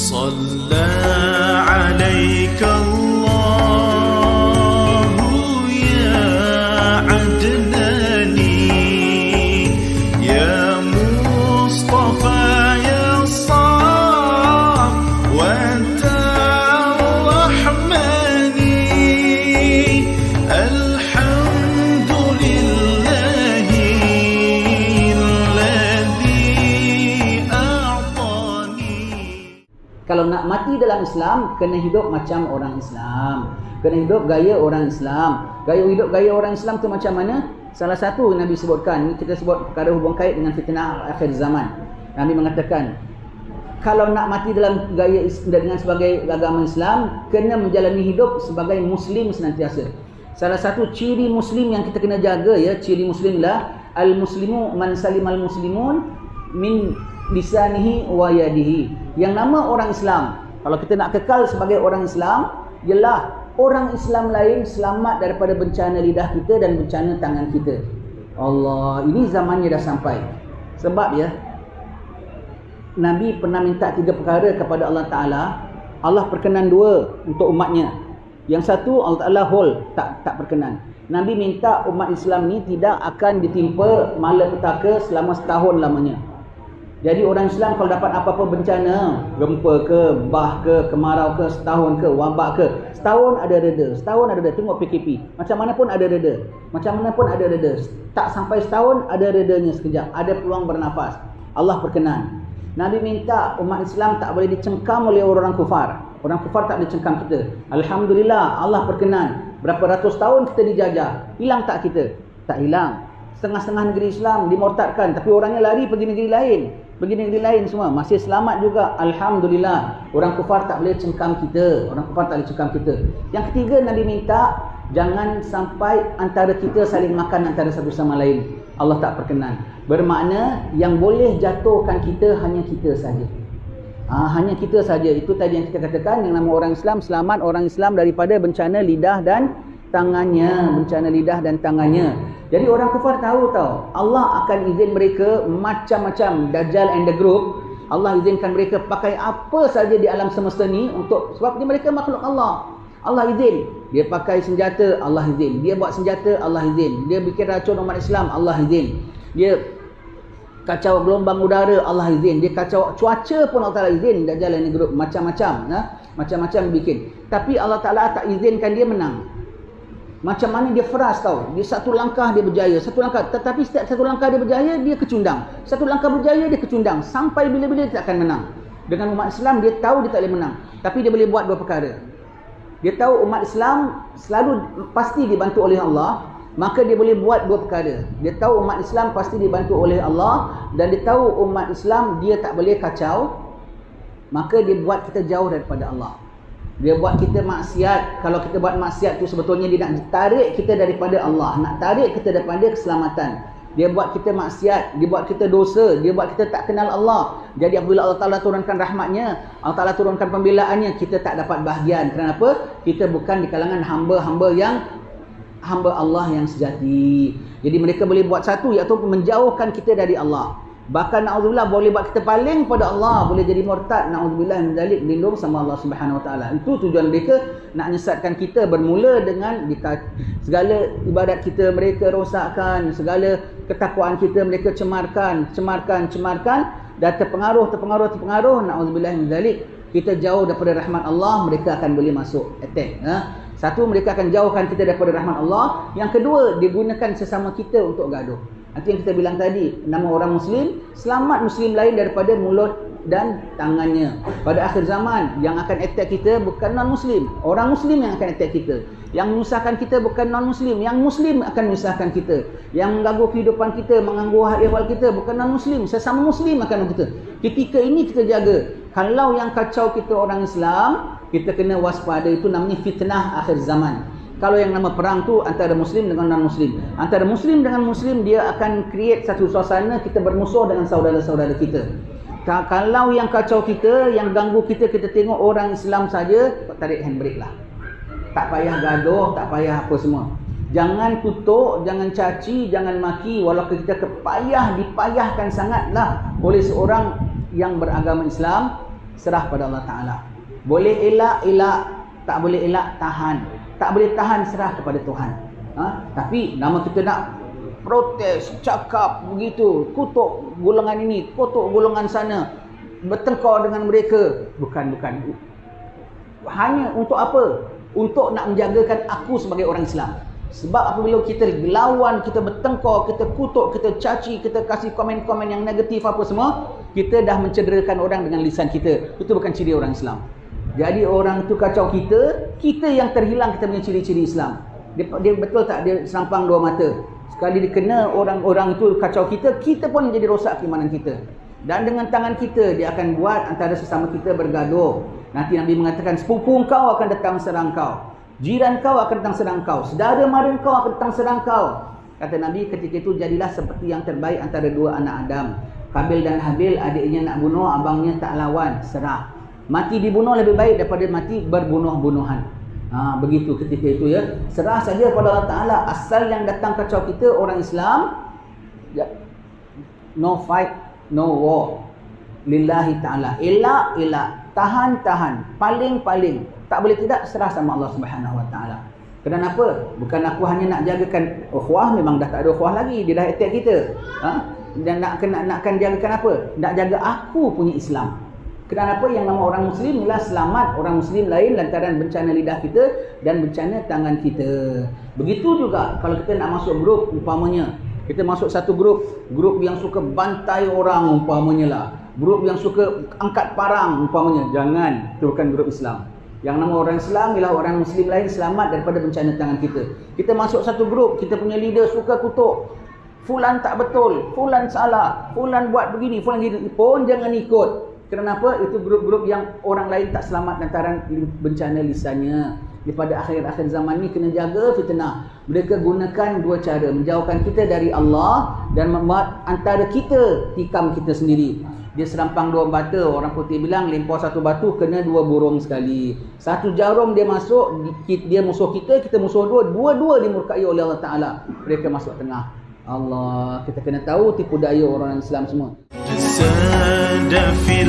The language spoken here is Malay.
صلى عليك الله يا عدناني يا مصطفى يا صافوة الرحمن الحمد لله الذي أعطاني. Kalau nak mati dalam Islam, kena hidup macam orang Islam. Kena hidup gaya orang Islam. Gaya hidup gaya orang Islam tu macam mana? Salah satu Nabi sebutkan, kita sebut perkara hubung kait dengan fitnah akhir zaman. Nabi mengatakan, kalau nak mati dalam gaya dengan sebagai agama Islam, kena menjalani hidup sebagai Muslim senantiasa. Salah satu ciri Muslim yang kita kena jaga, ya, ciri Muslim lah, al-muslimu man salimal muslimun min lisanihi wa yadihi. Yang nama orang Islam, kalau kita nak kekal sebagai orang Islam, ialah orang Islam lain selamat daripada bencana lidah kita dan bencana tangan kita. Allah, ini zamannya dah sampai. Sebab ya, Nabi pernah minta 3 perkara kepada Allah Ta'ala. Allah perkenan 2 untuk umatnya. Yang satu Allah Ta'ala hold, tak perkenan. Nabi minta umat Islam ni tidak akan ditimpa malapetaka selama setahun lamanya. Jadi orang Islam kalau dapat apa-apa bencana, gempa ke, bah ke, kemarau ke, setahun ke, wabak ke, setahun ada reda, setahun ada reda. Tengok PKP, macam mana pun ada reda, macam mana pun ada reda. Tak sampai setahun ada redanya sekejap, ada peluang bernafas. Allah perkenan. Nabi minta umat Islam tak boleh dicengkam oleh orang kufar. Orang kufar tak boleh cengkam kita. Alhamdulillah, Allah perkenan. Berapa ratus tahun kita dijajah, hilang tak kita? Tak hilang. Setengah-setengah negeri Islam dimurtadkan, tapi orangnya lari pergi negeri lain. Pergi negeri lain semua, masih selamat juga. Alhamdulillah. Orang kufar tak boleh cengkam kita. Orang kufar tak boleh cengkam kita. Yang ketiga, Nabi minta jangan sampai antara kita saling makan antara satu sama lain. Allah tak perkenan. Bermakna yang boleh jatuhkan kita hanya kita saja. Hanya kita saja. Itu tadi yang kita katakan, yang nama orang Islam, selamat orang Islam daripada bencana lidah dan tangannya. Bencana lidah dan tangannya. Jadi orang kafir tahu Allah akan izin mereka macam-macam, Dajjal and the group. Allah izinkan mereka pakai apa saja di alam semesta ni untuk, sebab mereka makhluk Allah. Allah izin. Dia pakai senjata, Allah izin. Dia buat senjata, Allah izin. Dia bikin racun umat Islam, Allah izin. Dia kacau gelombang udara, Allah izin. Dia kacau cuaca pun Allah Ta'ala izin. Dajjal and the group macam-macam, macam-macam bikin. Tapi Allah Ta'ala tak izinkan dia menang. Macam mana dia feras dia satu langkah dia berjaya, satu langkah, tetapi setiap satu langkah dia berjaya, dia kecundang. Satu langkah berjaya, dia kecundang. Sampai bila-bila dia tak akan menang. Dengan umat Islam, dia tahu dia tak boleh menang, tapi dia boleh buat 2 perkara. Dia tahu umat Islam selalu pasti dibantu oleh Allah, maka dia boleh buat 2 perkara. Dia tahu umat Islam pasti dibantu oleh Allah, dan dia tahu umat Islam dia tak boleh kacau, maka dia buat kita jauh daripada Allah. Dia buat kita maksiat. Kalau kita buat maksiat tu sebetulnya dia nak tarik kita daripada Allah, nak tarik kita daripada keselamatan. Dia buat kita maksiat, dia buat kita dosa, dia buat kita tak kenal Allah. Jadi apabila Allah Ta'ala turunkan rahmatnya, Allah Ta'ala turunkan pembelaannya, kita tak dapat bahagian. Kenapa? Kita bukan di kalangan hamba-hamba Allah yang sejati. Jadi mereka boleh buat satu, iaitu menjauhkan kita dari Allah. Bahkan na'udzubillah boleh buat kita paling pada Allah, boleh jadi murtad. Na'udzubillah min dzalik, berlindung sama Allah Subhanahu Wa Taala. Itu tujuan mereka, nak menyesatkan kita, bermula dengan segala ibadat kita mereka rosakkan, segala ketakwaan kita mereka cemarkan, dan terpengaruh. Na'udzubillah min dzalik, kita jauh daripada rahmat Allah, mereka akan boleh masuk attack. Satu, mereka akan jauhkan kita daripada rahmat Allah. Yang kedua, dia gunakan sesama kita untuk gaduh. Itu yang kita bilang tadi, nama orang Muslim, selamat Muslim lain daripada mulut dan tangannya. Pada akhir zaman, yang akan attack kita bukan non-Muslim. Orang Muslim yang akan attack kita. Yang menyusahkan kita bukan non-Muslim. Yang Muslim akan menyusahkan kita. Yang mengganggu kehidupan kita, mengganggu hal ehwal kita bukan non-Muslim. Sesama Muslim akan kita. Ketika ini kita jaga. Kalau yang kacau kita orang Islam, kita kena waspada. Itu namanya fitnah akhir zaman. Kalau yang nama perang tu antara Muslim dengan non-Muslim. Antara Muslim dengan Muslim, dia akan create satu suasana kita bermusuh dengan saudara-saudara kita. Kalau yang kacau kita, yang ganggu kita, kita tengok orang Islam saja, tarik handbrake lah. Tak payah gaduh, tak payah apa semua. Jangan kutuk, jangan caci, jangan maki, walaupun kita dipayahkan sangatlah oleh seorang yang beragama Islam. serah pada Allah Ta'ala. Boleh elak, elak. Tak boleh elak, tahan. Tak boleh tahan, serah kepada Tuhan. Tapi nama kita nak protes, cakap begitu, kutuk golongan ini, kutuk golongan sana, bertengkar dengan mereka. Bukan. Hanya untuk apa? Untuk nak menjagakan aku sebagai orang Islam. Sebab apabila kita lawan, kita bertengkar, kita kutuk, kita caci, kita kasih komen-komen yang negatif apa semua, kita dah mencederakan orang dengan lisan kita. Itu bukan ciri orang Islam. Jadi orang tu kacau kita yang terhilang kita punya ciri-ciri Islam. Dia betul tak dia serampang dua mata. Sekali dia kena orang itu kacau kita pun jadi rosak keimanan kita. Dan dengan tangan kita dia akan buat antara sesama kita bergaduh. Nanti Nabi mengatakan sepupu kau akan datang serang kau, jiran kau akan datang serang kau, saudara mara kau akan datang serang kau. Kata Nabi, ketika itu jadilah seperti yang terbaik antara dua anak Adam. Kabil dan Habil, adiknya nak bunuh, abangnya tak lawan, serah. Mati dibunuh lebih baik daripada mati berbunuh-bunuhan. Begitu ketika itu ya. Serah saja pada Allah Ta'ala. Asal yang datang kacau kita orang Islam, no fight, no war. Lillahi Ta'ala. Elak. Tahan. Paling. Tak boleh tidak, serah sama Allah Subhanahu Wa Ta'ala. Kenapa? Bukan aku hanya nak jagakan ukhuwah, memang dah tak ada ukhuwah lagi. Dia dah attack kita. Dan nakkan jagakan apa? Nak jaga aku punya Islam. Kenapa? Yang nama orang Muslim ialah selamat orang Muslim lain lantaran bencana lidah kita dan bencana tangan kita. Begitu juga kalau kita nak masuk grup umpamanya. Kita masuk satu grup yang suka bantai orang umpamanya lah. Grup yang suka angkat parang umpamanya. Jangan, itu bukan grup Islam. Yang nama orang Islam ialah orang Muslim lain selamat daripada bencana tangan kita. Kita masuk satu grup, kita punya leader suka kutuk. Fulan tak betul, fulan salah, fulan buat begini, fulan gitu. Pun jangan ikut. Kenapa? Itu grup-grup yang orang lain tak selamat lantaran bencana lisannya. Daripada akhir-akhir zaman ni kena jaga fitnah. Mereka gunakan dua cara, menjauhkan kita dari Allah dan antara kita tikam kita sendiri. Dia serampang dua bata, orang putih bilang lempar satu batu kena dua burung sekali. Satu jarum dia masuk, dia musuh kita musuh dua dimurkai oleh Allah Ta'ala. Mereka masuk tengah. Allah, kita kena tahu tipu daya orang Islam semua. جسد في